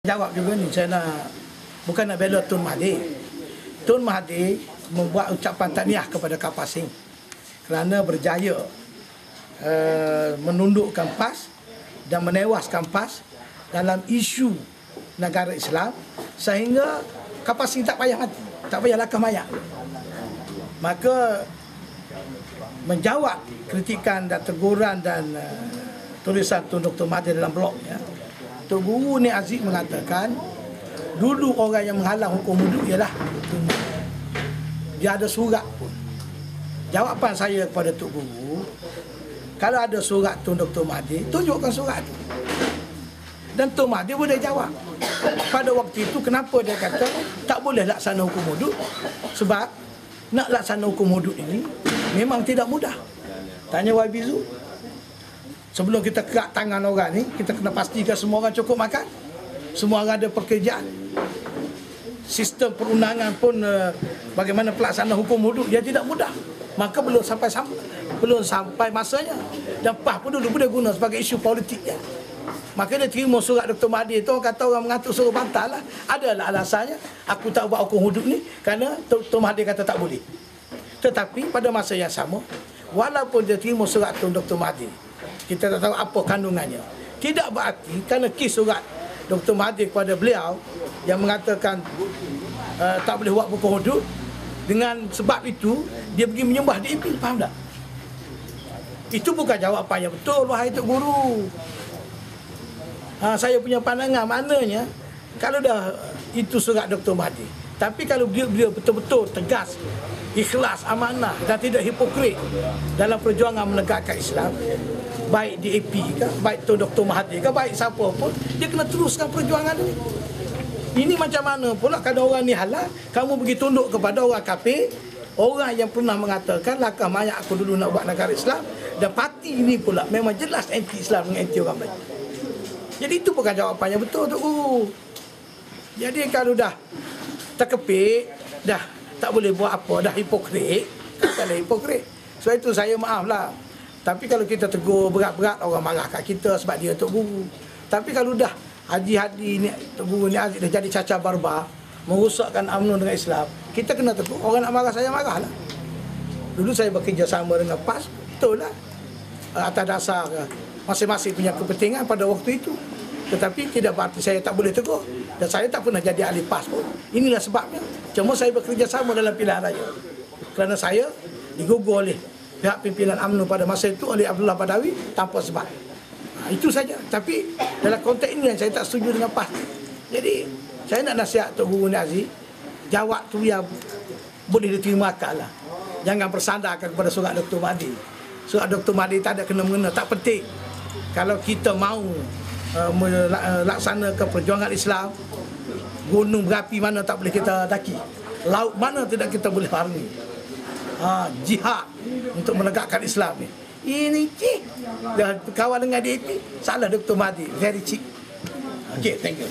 Jawab juga ni, saya nak bukan nak bela Tun Mahathir. Tun Mahathir membuat ucapan tahniah kepada Kapasing kerana berjaya menundukkan PAS dan menewaskan PAS dalam isu negara Islam sehingga Kapasing tak payah mati, tak payah lakah mayat. Maka menjawab kritikan dan teguran dan tulisan Tun Dr. Mahathir dalam blognya, Tok Guru Nik Aziz mengatakan dulu orang yang menghalang hukum wuduk ialah Tun Mahathir. Dia ada surat pun. Jawapan saya kepada Tok Guru, kalau ada surat Tun Dr. Mahathir, tunjukkan surat itu. Dan Tun Mahathir boleh jawab. Pada waktu itu kenapa dia kata tak boleh laksana hukum wuduk? Sebab nak laksana hukum wuduk ini memang tidak mudah. Tanya YB Zul. Sebelum kita kerak tangan orang ni, kita kena pastikan semua orang cukup makan, semua orang ada pekerjaan. Sistem perundangan pun bagaimana pelaksanaan hukum wuduk dia tidak mudah. Maka belum sampai masanya. Dan PAS pun dulu boleh guna sebagai isu politik dia. Maka dia terima surat Dr. Mahathir tu, kata orang mengatuk suruh bantal lah. Adalah alasannya aku tak buat hukum wuduk ni kerana Dr. Mahathir kata tak boleh. Tetapi pada masa yang sama, walaupun dia terima surat tu Dr. Mahathir, kita tak tahu apa kandungannya. Tidak berarti kerana kes surat Dr. Mahathir kepada beliau yang mengatakan tak boleh buat hukum wuduk, dengan sebab itu dia pergi menyembah DAP. Faham tak? Itu bukan jawapan yang betul, wahai Tok Guru. Saya punya pandangan, maknanya kalau dah itu surat Dr. Mahathir, tapi kalau dia betul-betul tegas, ikhlas, amanah dan tidak hipokrit dalam perjuangan menegakkan Islam, baik DAP ke, baik Tun Dr. Mahathir ke, baik siapa pun, dia kena teruskan perjuangan ini. Ini macam mana pula kalau orang ni halal, kamu pergi tunduk kepada orang kafir, orang yang pernah mengatakan lakah mayat aku dulu nak buat negara Islam, dan parti ini pula memang jelas anti-Islam dengan anti orang baik. Jadi itu bukan jawapan yang betul, Tok Guru. Jadi kalau dah terkepit, dah tak boleh buat apa, dah hipokrit, katalah hipokrit. Sebab itu saya maaf lah. Tapi kalau kita tegur berat-berat, orang marah kat kita sebab dia Tok Guru. Tapi kalau dah Haji ni, Tok Guru Nik Aziz dah jadi cacar barbar, merosakkan UMNO dengan Islam, kita kena tegur. Orang nak marah saya, marah lah. Dulu saya bekerjasama dengan PAS, betul lah, atas dasar masing-masing punya kepentingan pada waktu itu. Tetapi tidak berarti saya tak boleh tegur. Dan saya tak pernah jadi ahli PAS pun. Inilah sebabnya. Cuma saya bekerjasama dalam pilihan raya. Kerana saya digugur oleh pihak pimpinan UMNO pada masa itu oleh Abdullah Badawi tanpa sebab. Itu saja. Tapi dalam konteks ini saya tak setuju dengan PAS. Jadi saya nak nasihat Tok Guru Nik Aziz, jawab tu yang boleh diterima akal lah. Jangan bersandarkan kepada surat Dr. Mahathir. Surat Dr. Mahathir tak ada kena-mengena, tak penting. Kalau kita mahu melaksanakan perjuangan Islam, gunung berapi mana tak boleh kita daki, laut mana tidak kita boleh harangi. Jihad untuk menegakkan Islam ni, ini cik dah kawan dengan DAP, salah Dr. Mahathir, very cheap. Okay, thank you.